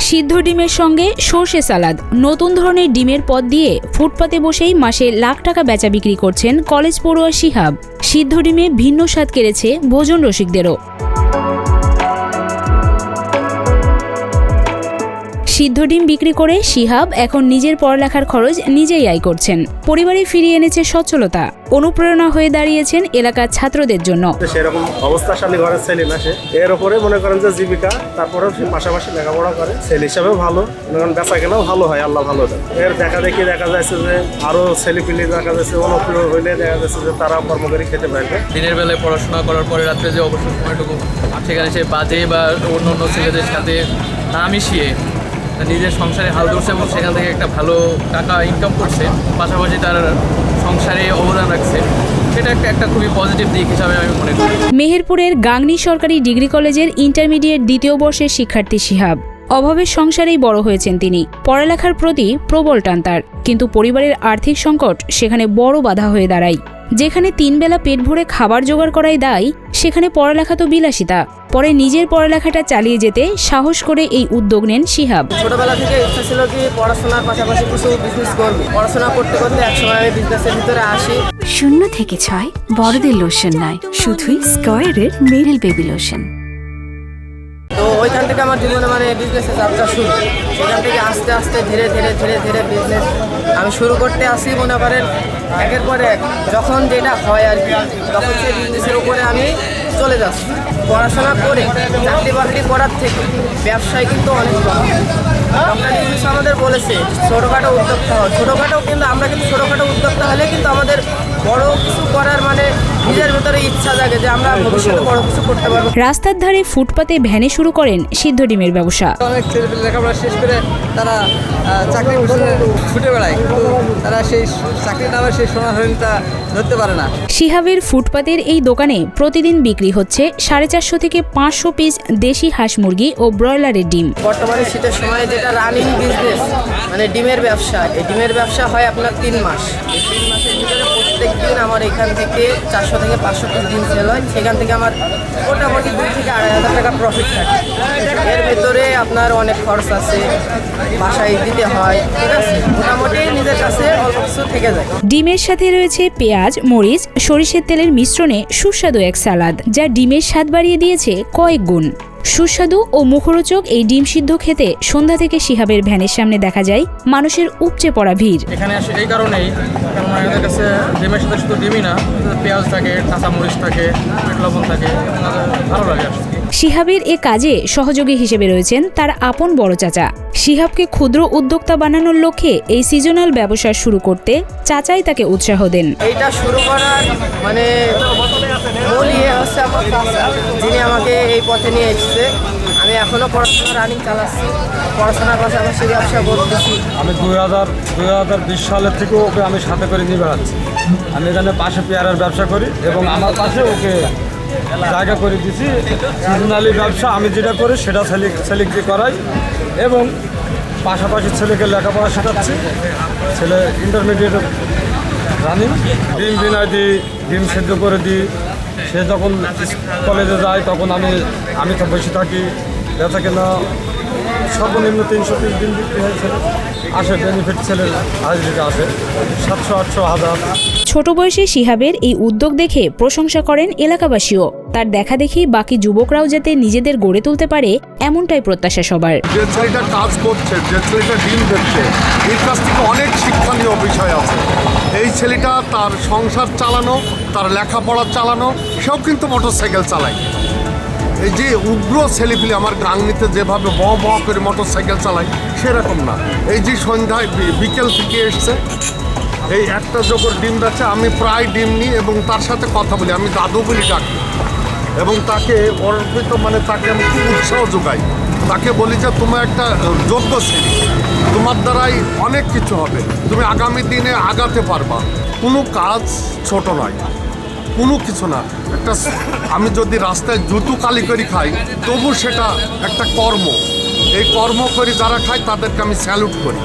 সিদ্ধ ডিমের সঙ্গে সর্ষে সালাদ, নতুন ধরনের ডিমের পদ দিয়ে ফুটপাতে বসেই মাসে লাখ টাকা বেচা বিক্রি করছেন কলেজ পড়ুয়া শিহাব। সিদ্ধ ডিমে ভিন্ন স্বাদ কেড়েছে ভোজন রসিকদেরও। সিদ্ধ ডিম বিক্রি করে শিহাব এখন নিজের পড়ালেখার খরচ নিজেই আয় করছেন। পরিবারে ফিরিয়ে এনেছে সচ্ছলতা, অনুপ্রেরণা হয়ে দাঁড়িয়েছেন এলাকার ছাত্রদের জন্য। সেরকম অবস্থাশালী ঘরের ছেলে না সে, এর উপরে মনে করেন যে জীবিকা, তারপরেও সে পাশাপাশি লেখাপড়া করে, ছেলে হিসাবেও ভালো, বেচা কেনাও ভালো হয়, আল্লাহ ভালো দেয়। এর দেখা দেখি দেখা যাচ্ছে যে আরো ছেলেপিলি দেখা যাচ্ছে অনুপ্রেরণা হইলে দেখা যাচ্ছে যে তারা কর্মকারী খেতে পারবে। দিনের বেলায় পড়াশোনা করার পরে রাত্রে যে অবসর সময়টুকু সেখানে সে বাজে বা অন্য অন্য ছেলেদের সাথে না মিশিয়ে নিজের সংসারে হাল ধরছে এবং সেখান থেকে একটা ভালো টাকা ইনকাম করছে, পাশাপাশি তার সংসারে অবদান রাখছে। সেটা একটা খুবই পজিটিভ দিক হিসাবে আমি মনে করি। মেহেরপুরের গাংনী সরকারি ডিগ্রি কলেজের ইন্টারমিডিয়েট দ্বিতীয় বর্ষের শিক্ষার্থী শিহাব। অভাবের সংসারেই বড় হয়েছেন তিনি। পড়ালেখার প্রতি প্রবল টান তার, কিন্তু পরিবারের আর্থিক সংকট সেখানে বড় বাধা হয়ে দাঁড়ায়। যেখানে 3 বেলা পেট ভরে খাবার জোগাড় করাই দায়, সেখানে পড়ালেখা তো বিলাসিতা। পরে নিজের পড়ালেখাটা চালিয়ে যেতে সাহস করে এই উদ্যোগ নেন শিহাব। ছোটবেলা থেকে ইচ্ছা ছিল কি পড়াশোনার পাশাপাশি কিছু বিজনেস করব। পড়াশোনা করতে করতে একসময় আমি বিজনেসের ভিতরে আসি। 0 থেকে 6 বড়দের লোশন নয়, শুধুই স্কয়ারের মেরিল বেবি লোশন। তো ওইখান থেকে আমার জীবনে বিজনেসের যাত্রা শুরু। সেখান থেকে আস্তে আস্তে ধীরে ধীরে বিজনেস আমি শুরু করতে আসি। মনে করেন একের পর এক যখন যেটা হয় আর কি, তখন সেই বিজনেসের উপরে আমি চলে যাচ্ছি। পড়াশোনা করে চাকরি বাকরি করার থেকে ব্যবসায় কিন্তু অনেক ভালো। ডক্টর ইউনুস আমাদের বলেছে ছোটোখাটো উদ্যোক্তা হয়, ছোটোখাটো কিন্তু আমরা কিন্তু ছোটোখাটো উদ্যোক্তা হলে কিন্তু আমাদের বড় কিছু করার নিজের ভিতরে ইচ্ছা জাগে যে আমরা ভবিষ্যতে বড় কিছু করতে পারবো। রাস্তার ধারে ফুটপাতে ভ্যানে শুরু করেন সিদ্ধ ডিমের ব্যবসা। অনেক ছেলেপেলে লেখাপড়া শেষ করে তারা চাকরি ছুটে বেড়ায়, কিন্তু তারা সেই চাকরি নামে সেই সোনার হরিণটা ধরতে পারে না। শিহাবের ফুটপাতের এই দোকানে প্রতিদিন বিক্রি হচ্ছে 450 থেকে 500 পিস দেশি হাঁস মুরগি ও ব্রয়লারের ডিম। বর্তমানে শীতের সময় যেটা রানিং বিজনেস ডিমের ব্যবসা, এই ডিমের ব্যবসা হয় আপনার 3 মাস। এই 3 মাসের ভিতরে প্রত্যেক দিন আমার এখান থেকে 400 থেকে 500 পিস ডিম সেল হয়। সেখান থেকে আমার মোটামুটি 2 থেকে 2,500 টাকা প্রফিট থাকে। এর ভেতরে আপনার অনেক খরচ আছে, বাসায় দিতে হয়, ঠিক আছে, মোটামুটি নিজের কাছে অল্প কিছু থেকে যায়। ডিমের সাথে রয়েছে পেঁয়াজ, মরিচ, সরিষার তেলের মিশ্রণে সুস্বাদু এক সালাদ, যা ডিমের স্বাদ বাড়িয়ে দিয়েছে কয়েক গুণ। সুস্বাদু ও মুখরোচক এই ডিম সিদ্ধ খেতে সন্ধ্যা থেকে শিহাবের ভ্যানের সামনে দেখা যায় মানুষের উপচে পড়া ভিড়। এখানে আসে এই কারণেই, কারণ আমাদের কাছে ডিমের সাথে শুধু ডিমই না, পেঁয়াজ থাকে, কাঁচা মরিচ থাকে, পেট লবণ থাকে, ভালো লাগে। শিহাবের এ কাজে সহযোগী হিসেবে রয়েছেন তার আপন বড় চাচা। শিহাবকে ক্ষুদ্র উদ্যোক্তা বানানোর লক্ষ্যে এই সিজনাল ব্যবসা শুরু করতে চাচাই তাকে উৎসাহ দেন। এইটা শুরু করার মূল হচ্ছে আমার চাচা, যিনি আমাকে এই পথে নিয়ে এসেছে। আমি এখনো পড়াশোনা রানিং চালাচ্ছি, পড়াশোনার পাশাপাশি ব্যবসা করতেছি। আমি 2020 সালের থেকে ওকে আমি সাথে করে নিয়ে বেড়াচ্ছি। আমি এখানে পাশে পেয়ারার ব্যবসা করি এবং আমার পাশে ওকে জায়গা করে দিচ্ছি। সিজনালি ব্যবসা আমি যেটা করি সেটা ছেলেকে করাই এবং পাশাপাশি ছেলেকে লেখাপড়া শেখাচ্ছি। ছেলে ইন্টারমিডিয়েট রানিং। ডিম বিনায় দিই, ডিম সেদ্ধ করে দিই। সে যখন কলেজে যায় তখন আমি তো বসে থাকি। বেচা কেনা সর্বনিম্ন 300 পিস ডিম বিক্রি হয়। ছেলে আসে, বেনিফিট ছেলের হাজিরিতে আসে 700, 800, 1000। ছোট বয়সে শিহাবের এই উদ্যোগ দেখে প্রশংসা করেন এলাকাবাসীও। তার দেখা দেখি বাকি যুবকরাও যাতে নিজেদের গড়ে তুলতে পারে, এমনটাই প্রত্যাশা সবার। যে ছেলেটা কাজ করছে, যে ছেলেটা ডিম দিচ্ছে, এর কাছ থেকে অনেক শিক্ষণীয় বিষয় আছে। এই ছেলেটা তার সংসার চালানো, তার লেখাপড়া চালানো, সেও কিন্তু মোটরসাইকেল চালায়। এই যে উগ্র ছেলেপিলে আমার গাংনিতে যেভাবে ব করে মোটরসাইকেল চালায়, সেরকম না। এই যে সন্ধ্যায় বিকেল থেকে এসছে, এই একটা জোকর ডিম বেচে, আমি প্রায় ডিম নিই এবং তার সাথে কথা বলি, আমি দাদু বলি ডাকি এবং তাকে অর্পিত তাকে আমি খুব উৎসাহ যোগাই। তাকে বলি যে তোমার একটা যোগ্য ছেলে, তোমার দ্বারাই অনেক কিছু হবে, তুমি আগামী দিনে আগাতে পারবা। কোনো কাজ ছোট নয়, কোনো কিছু না। আমি যদি রাস্তায় জুতো কালি করে খাই, তবু সেটা একটা কর্ম। এই কর্ম করে যারা খায় তাদেরকে আমি স্যালুট করি।